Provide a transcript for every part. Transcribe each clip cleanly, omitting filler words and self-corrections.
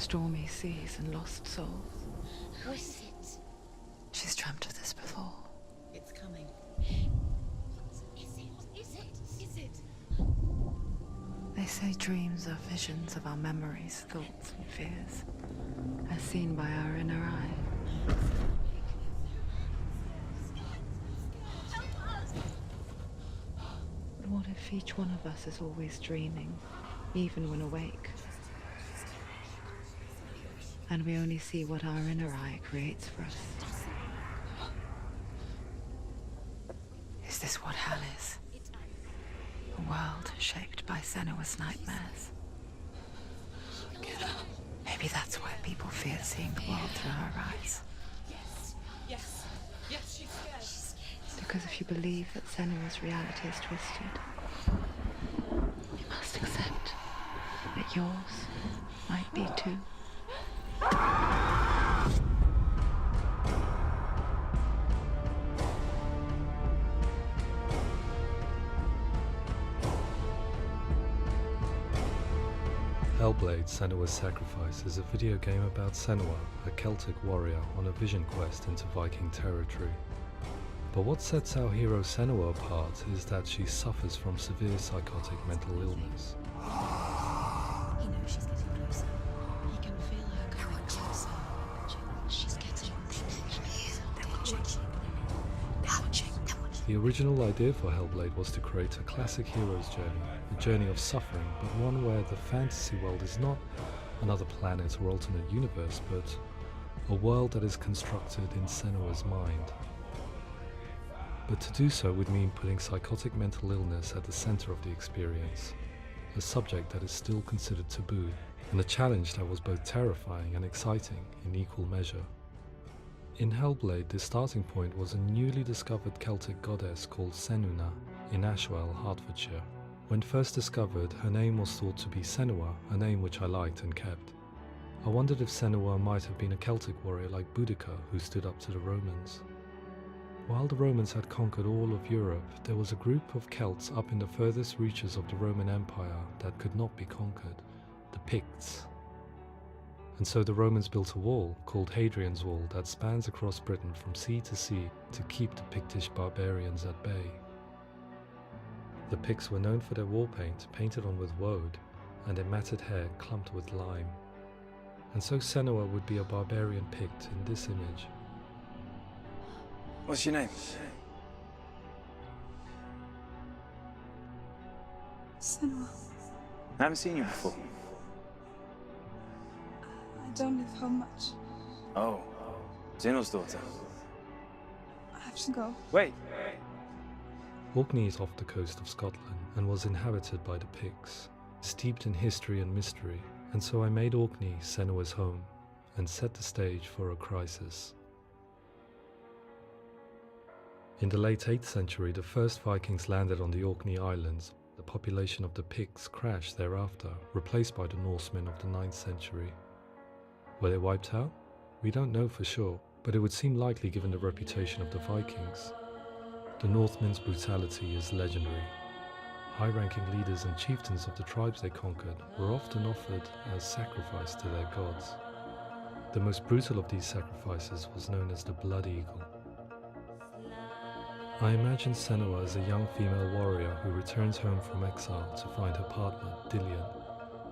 stormy seas and lost souls. Who is it? She's dreamt of this before. It's coming. Is it? They say dreams are visions of our memories, thoughts and fears, as seen by our inner eye. But what if each one of us is always dreaming, even when awake? And we only see what our inner eye creates for us. Is this what hell is? A world shaped by Senua's nightmares. Maybe that's why people fear seeing the world through her eyes. Yes, she's scared. Because if you believe that Senua's reality is twisted, you must accept that yours might be too. Hellblade Senua's Sacrifice is a video game about Senua, a Celtic warrior on a vision quest into Viking territory. But what sets our hero Senua apart is that she suffers from severe psychotic mental illness. He knows she's getting closer. He can feel her coming closer. She's getting closer. The original idea for Hellblade was to create a classic hero's journey, a journey of suffering, but one where the fantasy world is not another planet or alternate universe, but a world that is constructed in Senua's mind. But to do so would mean putting psychotic mental illness at the center of the experience, a subject that is still considered taboo, and a challenge that was both terrifying and exciting in equal measure. In Hellblade, the starting point was a newly discovered Celtic goddess called Senua in Ashwell, Hertfordshire. When first discovered, her name was thought to be Senua, a name which I liked and kept. I wondered if Senua might have been a Celtic warrior like Boudica who stood up to the Romans. While the Romans had conquered all of Europe, there was a group of Celts up in the furthest reaches of the Roman Empire that could not be conquered, the Picts. And so the Romans built a wall, called Hadrian's Wall, that spans across Britain from sea to sea to keep the Pictish barbarians at bay. The Picts were known for their war paint, painted on with woad, and their matted hair clumped with lime. And so Senua would be a barbarian Pict in this image. What's your name? Senua. I haven't seen you before. I don't live home much. Oh, Zeno's daughter. I have to go. Wait. Orkney is off the coast of Scotland and was inhabited by the Picts, steeped in history and mystery, and so I made Orkney Senua's home and set the stage for a crisis. In the late 8th century, the first Vikings landed on the Orkney Islands. The population of the Picts crashed thereafter, replaced by the Norsemen of the 9th century. Were they wiped out? We don't know for sure, but it would seem likely given the reputation of the Vikings. The Northmen's brutality is legendary. High-ranking leaders and chieftains of the tribes they conquered were often offered as sacrifice to their gods. The most brutal of these sacrifices was known as the Blood Eagle. I imagine Senua as a young female warrior who returns home from exile to find her partner, Dillion,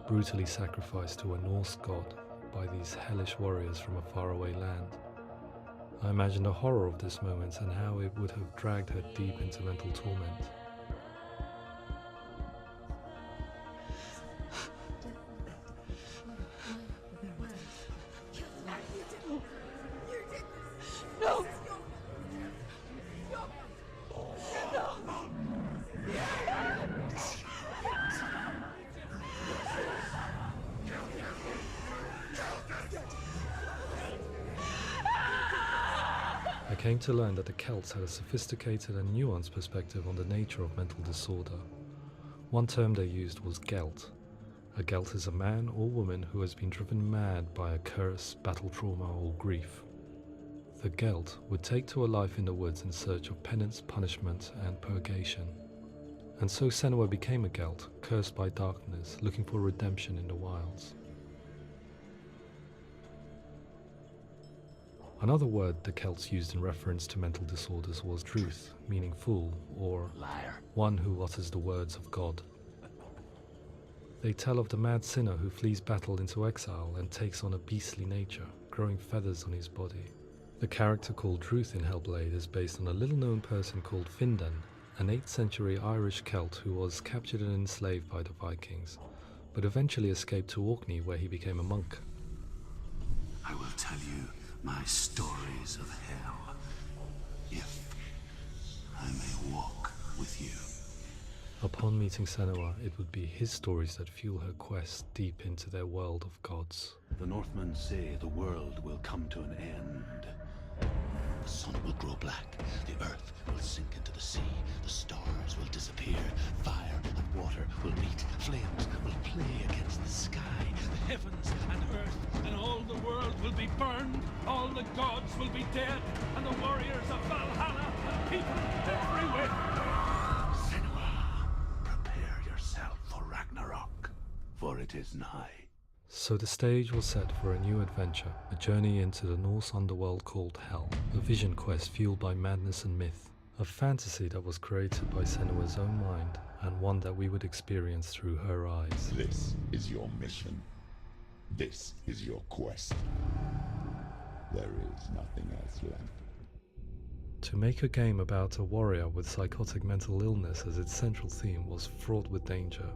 brutally sacrificed to a Norse god by these hellish warriors from a faraway land. I imagine the horror of this moment and how it would have dragged her deep into mental torment. No! I came to learn that the Celts had a sophisticated and nuanced perspective on the nature of mental disorder. One term they used was Gelt. A Gelt is a man or woman who has been driven mad by a curse, battle trauma, or grief. The Gelt would take to a life in the woods in search of penance, punishment, and purgation. And so Senua became a Gelt, cursed by darkness, looking for redemption in the wilds. Another word the Celts used in reference to mental disorders was druth, meaning fool, or Liar. one who utters the words of God. They tell of the mad sinner who flees battle into exile and takes on a beastly nature, growing feathers on his body. The character called Druth in Hellblade is based on a little-known person called Findan, an 8th century Irish Celt who was captured and enslaved by the Vikings, but eventually escaped to Orkney where he became a monk. I will tell you my stories of hell, if I may walk with you. Upon meeting Senua, it would be his stories that fuel her quest deep into their world of gods. The Northmen say the world will come to an end. The sun will grow black, the earth will sink into the sea, the stars will disappear, fire and water will meet, flames will play against the sky, the heavens and earth and all the world will be burned, all the gods will be dead, and the warriors of Valhalla and people everywhere. Senua, prepare yourself for Ragnarok, for it is nigh. So the stage was set for a new adventure, a journey into the Norse underworld called Hell, a vision quest fueled by madness and myth, a fantasy that was created by Senua's own mind, and one that we would experience through her eyes. This is your mission. This is your quest. There is nothing else left. To make a game about a warrior with psychotic mental illness as its central theme was fraught with danger.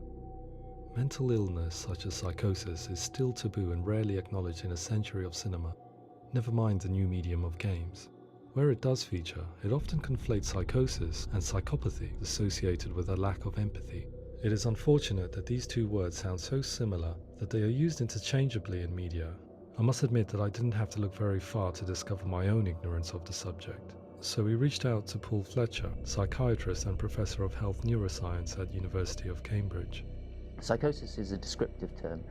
Mental illness such as psychosis is still taboo and rarely acknowledged in a century of cinema, never mind the new medium of games. Where it does feature, it often conflates psychosis and psychopathy associated with a lack of empathy. It is unfortunate that these two words sound so similar that they are used interchangeably in media. I must admit that I didn't have to look very far to discover my own ignorance of the subject. So we reached out to Paul Fletcher, psychiatrist and professor of health neuroscience at University of Cambridge. Psychosis is a descriptive term,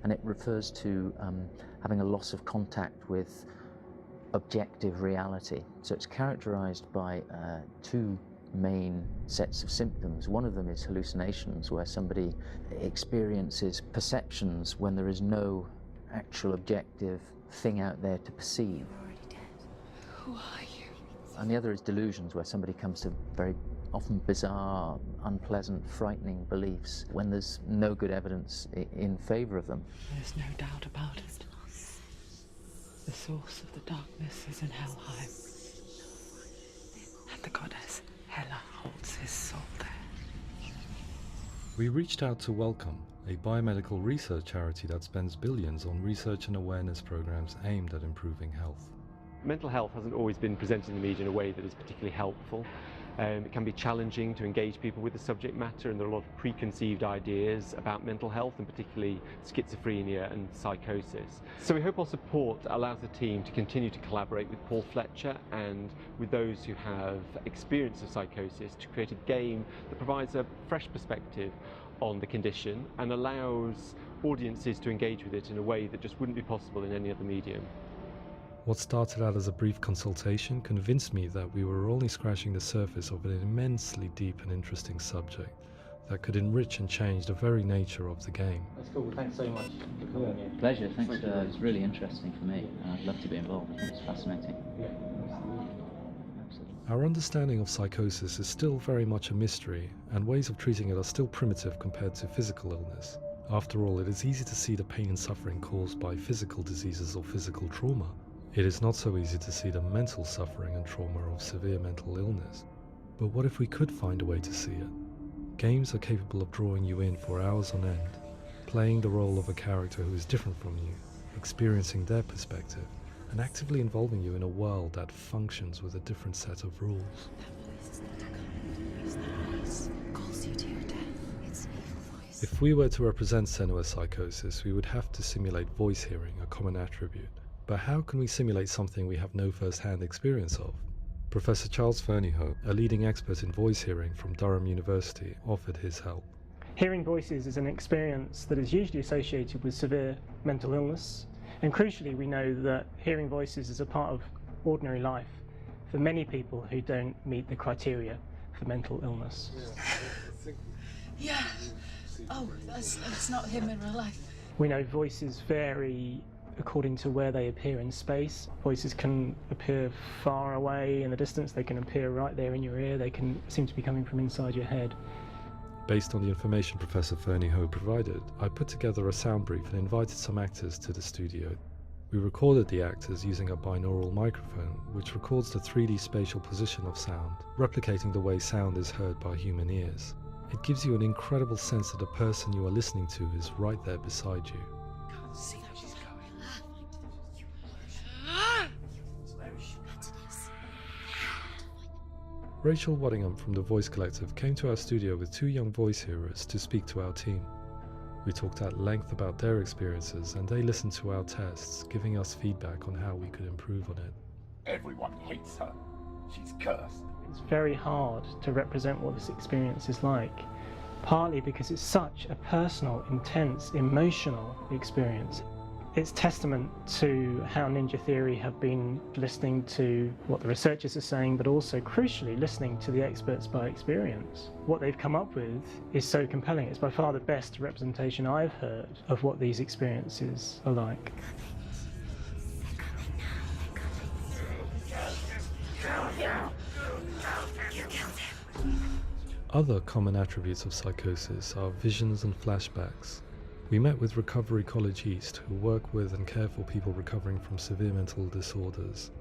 and it refers to having a loss of contact with objective reality. So it's characterized by two main sets of symptoms. One of them is hallucinations, where somebody experiences perceptions when there is no actual objective thing out there to perceive. You're already dead. Who are you? And the other is delusions, where somebody comes to very often bizarre, unpleasant, frightening beliefs when there's no good evidence in favor of them. There's no doubt about it. The source of the darkness is in Helheim, and the goddess Hela holds his soul there. We reached out to Welcome, a biomedical research charity that spends billions on research and awareness programs aimed at improving health. Mental health hasn't always been presented in the media in a way that is particularly helpful. It can be challenging to engage people with the subject matter, and there are a lot of preconceived ideas about mental health, and particularly schizophrenia and psychosis. So we hope our support allows the team to continue to collaborate with Paul Fletcher and with those who have experience of psychosis to create a game that provides a fresh perspective on the condition and allows audiences to engage with it in a way that just wouldn't be possible in any other medium. What started out as a brief consultation convinced me that we were only scratching the surface of an immensely deep and interesting subject that could enrich and change the very nature of the game. That's cool. Thanks so much for coming here. Pleasure, thanks. It's really interesting for me. I'd love to be involved. It's fascinating. Yeah. Absolutely. Our understanding of psychosis is still very much a mystery, and ways of treating it are still primitive compared to physical illness. After all, it is easy to see the pain and suffering caused by physical diseases or physical trauma. It is not so easy to see the mental suffering and trauma of severe mental illness. But what if we could find a way to see it? Games are capable of drawing you in for hours on end, playing the role of a character who is different from you, experiencing their perspective, and actively involving you in a world that functions with a different set of rules. Calls you to your death. It's an evil voice. If we were to represent Senua's psychosis, we would have to simulate voice hearing, a common attribute. But how can we simulate something we have no first-hand experience of? Professor Charles Fernyhough, a leading expert in voice hearing from Durham University, offered his help. Hearing voices is an experience that is usually associated with severe mental illness, and crucially we know that hearing voices is a part of ordinary life for many people who don't meet the criteria for mental illness. Yeah. Oh, that's not him in real life. We know voices vary according to where they appear in space. Voices can appear far away in the distance, they can appear right there in your ear, they can seem to be coming from inside your head. Based on the information Professor Fernie Ho provided, I put together a sound brief and invited some actors to the studio. We recorded the actors using a binaural microphone, which records the 3D spatial position of sound, replicating the way sound is heard by human ears. It gives you an incredible sense that the person you are listening to is right there beside you. Can't see where she's going. Rachel Waddingham from the Voice Collective came to our studio with 2 young voice hearers to speak to our team. We talked at length about their experiences and they listened to our tests, giving us feedback on how we could improve on it. Everyone hates her. She's cursed. It's very hard to represent what this experience is like, partly because it's such a personal, intense, emotional experience. It's testament to how Ninja Theory have been listening to what the researchers are saying, but also crucially listening to the experts by experience. What they've come up with is so compelling. It's by far the best representation I've heard of what these experiences are like. Other common attributes of psychosis are visions and flashbacks. We met with Recovery College East, who work with and care for people recovering from severe mental disorders.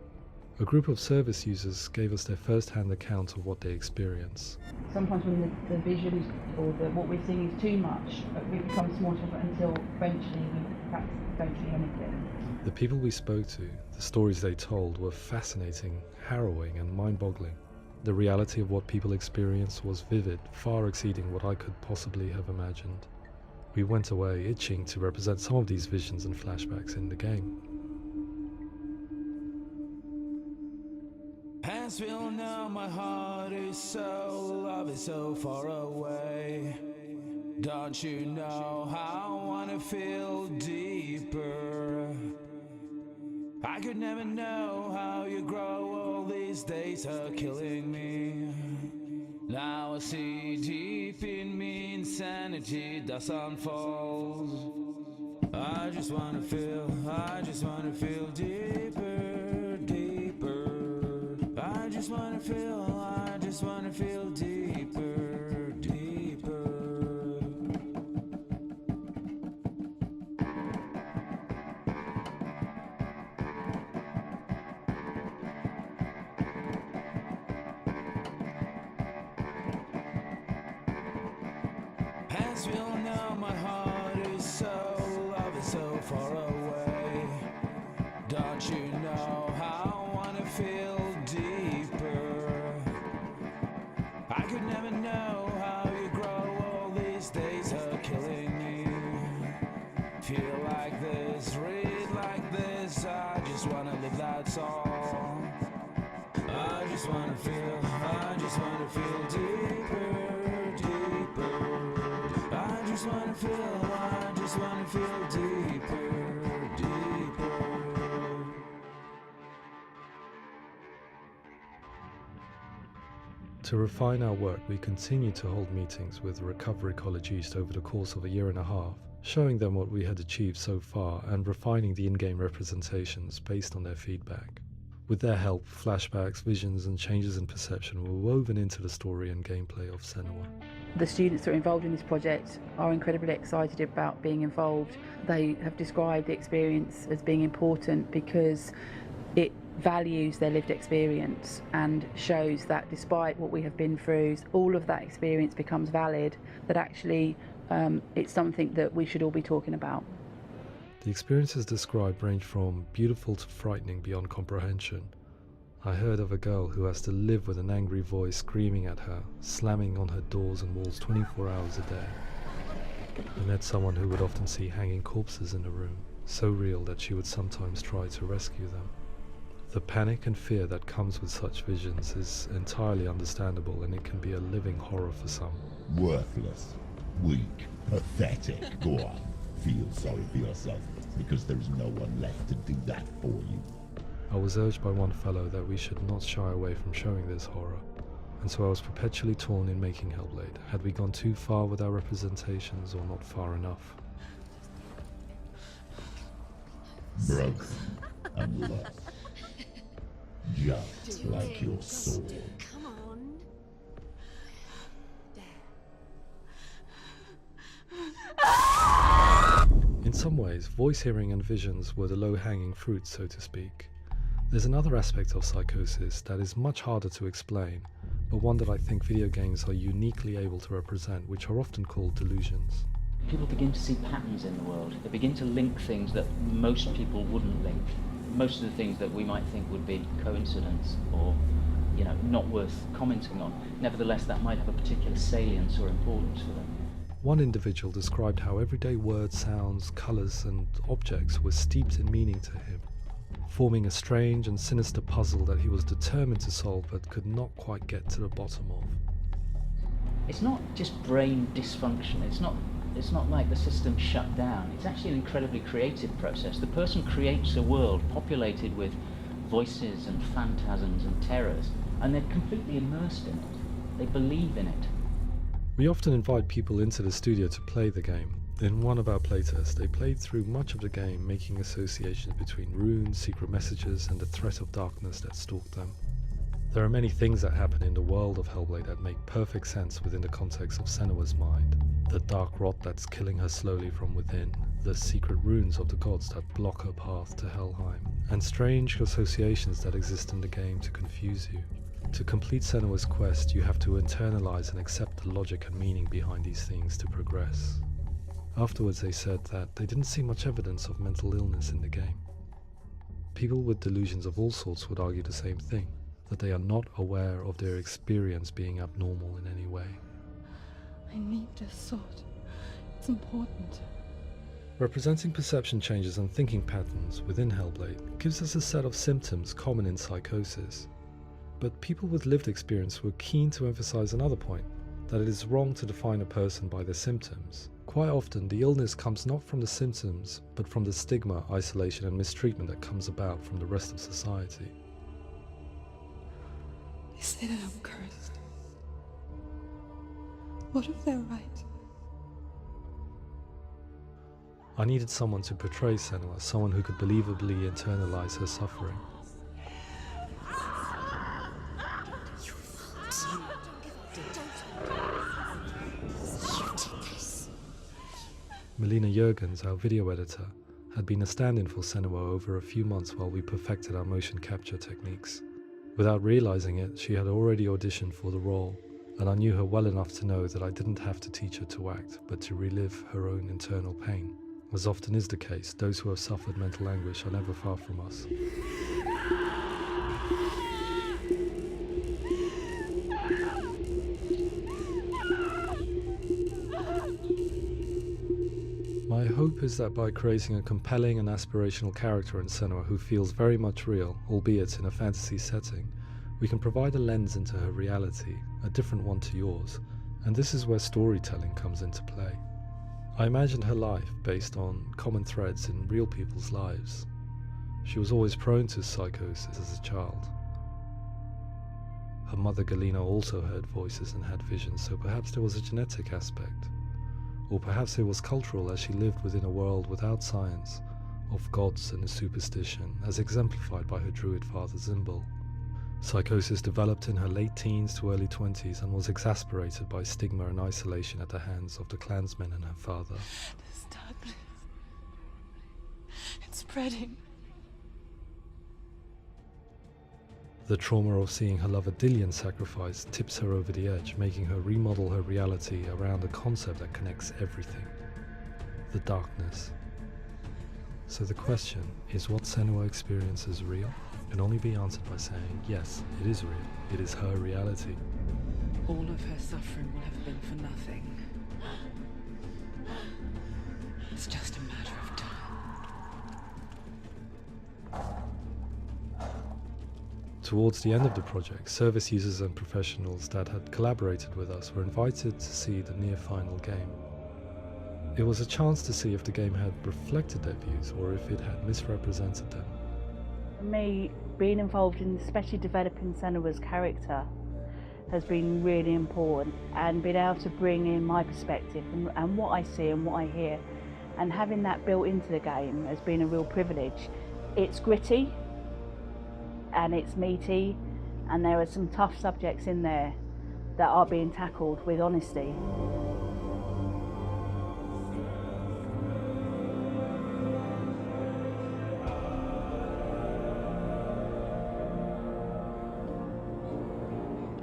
A group of service users gave us their first-hand account of what they experience. Sometimes when the visions or what we're seeing is too much, we become small until eventually we perhaps don't see anything. The people we spoke to, the stories they told, were fascinating, harrowing and mind-boggling. The reality of what people experienced was vivid, far exceeding what I could possibly have imagined. We went away itching to represent some of these visions and flashbacks in the game. As we all know, my heart is so, love is so far away. Don't you know how I wanna feel deeper? I could never know how you grow, all these days are killing me. Now I see deep in me insanity does unfold. I just wanna feel deeper, deeper. I just wanna feel deeper, deeper. As we all know, my heart is so, love is so far away. Don't you know how I wanna feel deeper? I could never know how you grow, all these days are killing me. Feel like this, read like this, I just wanna live, that's all. I just wanna feel deeper, deeper. I just wanna feel deeper, deeper. To refine our work, we continue to hold meetings with Recovery College East over the course of a year and a half, showing them what we had achieved so far and refining the in-game representations based on their feedback. With their help, flashbacks, visions and changes in perception were woven into the story and gameplay of Senua. The students that are involved in this project are incredibly excited about being involved. They have described the experience as being important because it values their lived experience and shows that despite what we have been through, all of that experience becomes valid, that actually it's something that we should all be talking about. The experiences described range from beautiful to frightening beyond comprehension. I heard of a girl who has to live with an angry voice screaming at her, slamming on her doors and walls 24 hours a day. I met someone who would often see hanging corpses in a room, so real that she would sometimes try to rescue them. The panic and fear that comes with such visions is entirely understandable, and it can be a living horror for some. Worthless, weak, pathetic. Go on, feel sorry for yourself, because there is no one left to do that for you. I was urged by one fellow that we should not shy away from showing this horror, and so I was perpetually torn in making Hellblade. Had we gone too far with our representations or not far enough? broken and lost. Just like your soul. Come on. In some ways, voice hearing and visions were the low-hanging fruit, so to speak. There's another aspect of psychosis that is much harder to explain, but one that I think video games are uniquely able to represent, which are often called delusions. People begin to see patterns in the world. They begin to link things that most people wouldn't link. Most of the things that we might think would be coincidence or, not worth commenting on. Nevertheless, that might have a particular salience or importance for them. One individual described how everyday words, sounds, colours and objects were steeped in meaning to him, forming a strange and sinister puzzle that he was determined to solve but could not quite get to the bottom of. It's not just brain dysfunction. It's not like the system shut down. It's actually an incredibly creative process. The person creates a world populated with voices and phantasms and terrors, and they're completely immersed in it. They believe in it. We often invite people into the studio to play the game. In one of our playtests, they played through much of the game, making associations between runes, secret messages, and the threat of darkness that stalked them. There are many things that happen in the world of Hellblade that make perfect sense within the context of Senua's mind. The dark rot that's killing her slowly from within, the secret runes of the gods that block her path to Helheim, and strange associations that exist in the game to confuse you. To complete Senua's quest, you have to internalize and accept the logic and meaning behind these things to progress. Afterwards, they said that they didn't see much evidence of mental illness in the game. People with delusions of all sorts would argue the same thing, that they are not aware of their experience being abnormal in any way. I need this sword. It's important. Representing perception changes and thinking patterns within Hellblade gives us a set of symptoms common in psychosis. But people with lived experience were keen to emphasize another point, that it is wrong to define a person by their symptoms. Quite often, the illness comes not from the symptoms, but from the stigma, isolation and mistreatment that comes about from the rest of society. They say that I'm cursed. What if they're right? I needed someone to portray Senua, someone who could believably internalize her suffering. Melina Jurgens, our video editor, had been a stand-in for Senua over a few months while we perfected our motion capture techniques. Without realizing it, she had already auditioned for the role, and I knew her well enough to know that I didn't have to teach her to act, but to relive her own internal pain. As often is the case, those who have suffered mental anguish are never far from us. My hope is that by creating a compelling and aspirational character in Senua who feels very much real, albeit in a fantasy setting, we can provide a lens into her reality, a different one to yours, and this is where storytelling comes into play. I imagined her life based on common threads in real people's lives. She was always prone to psychosis as a child. Her mother Galina also heard voices and had visions, so perhaps there was a genetic aspect. Or perhaps it was cultural, as she lived within a world without science, of gods and superstition, as exemplified by her druid father Zimbal. Psychosis developed in her late teens to early 20s and was exasperated by stigma and isolation at the hands of the clansmen and her father. This darkness. It's spreading. The trauma of seeing her lover Dillian sacrificed tips her over the edge, making her remodel her reality around a concept that connects everything: the darkness. So the question, is what Senua experiences real? Can only be answered by saying, yes, it is real. It is her reality. All of her suffering will have been for nothing. It's just a matter of time. Towards the end of the project, service users and professionals that had collaborated with us were invited to see the near-final game. It was a chance to see if the game had reflected their views or if it had misrepresented them. For me, being involved in especially developing Senua's character has been really important, and being able to bring in my perspective and what I see and what I hear and having that built into the game has been a real privilege. It's gritty and it's meaty, and there are some tough subjects in there that are being tackled with honesty.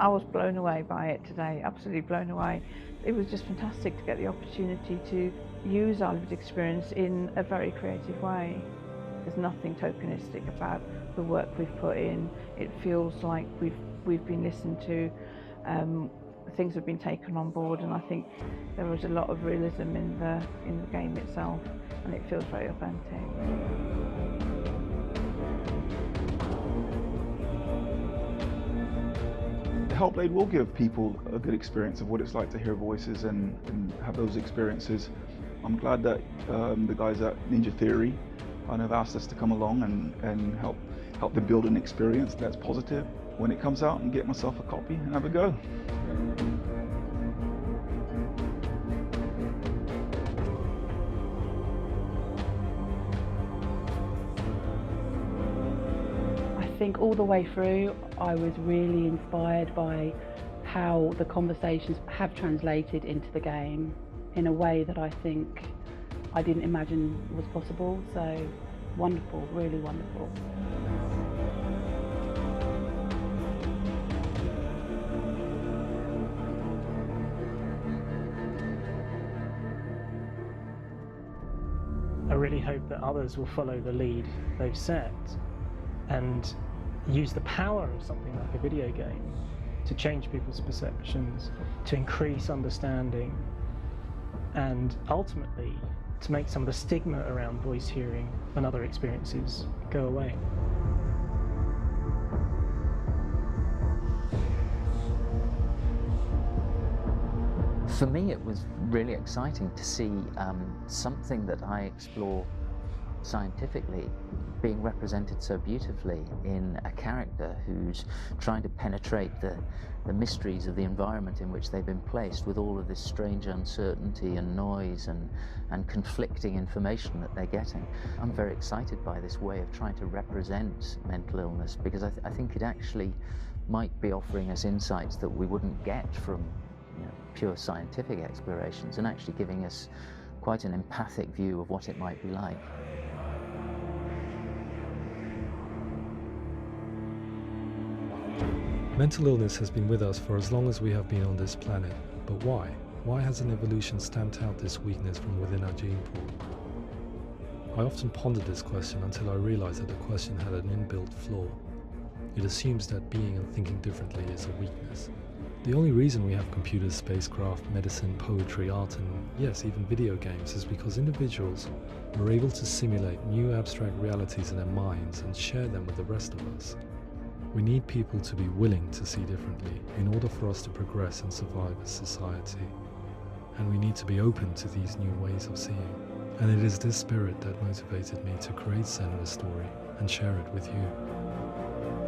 I was blown away by it today, absolutely blown away. It was just fantastic to get the opportunity to use our lived experience in a very creative way. There's nothing tokenistic about the work we've put in. It feels like we've been listened to, things have been taken on board, and I think there was a lot of realism in the game itself, and it feels very authentic. Hellblade will give people a good experience of what it's like to hear voices and have those experiences. I'm glad that the guys at Ninja Theory kind of asked us to come along and help them build an experience that's positive when it comes out, and get myself a copy and have a go. I think all the way through I was really inspired by how the conversations have translated into the game in a way that I think I didn't imagine was possible. So wonderful, really wonderful. I really hope that others will follow the lead they've set and use the power of something like a video game to change people's perceptions, to increase understanding, and ultimately to make some of the stigma around voice hearing and other experiences go away. For me, it was really exciting to see something that I explore scientifically being represented so beautifully in a character who's trying to penetrate the mysteries of the environment in which they've been placed, with all of this strange uncertainty and noise and conflicting information that they're getting. I'm very excited by this way of trying to represent mental illness, because I think it actually might be offering us insights that we wouldn't get from pure scientific explorations, and actually giving us quite an empathic view of what it might be like. Mental illness has been with us for as long as we have been on this planet, but why? Why hasn't evolution stamped out this weakness from within our gene pool? I often pondered this question until I realized that the question had an inbuilt flaw. It assumes that being and thinking differently is a weakness. The only reason we have computers, spacecraft, medicine, poetry, art, and yes, even video games is because individuals were able to simulate new abstract realities in their minds and share them with the rest of us. We need people to be willing to see differently in order for us to progress and survive as society. And we need to be open to these new ways of seeing. And it is this spirit that motivated me to create Senua's story and share it with you.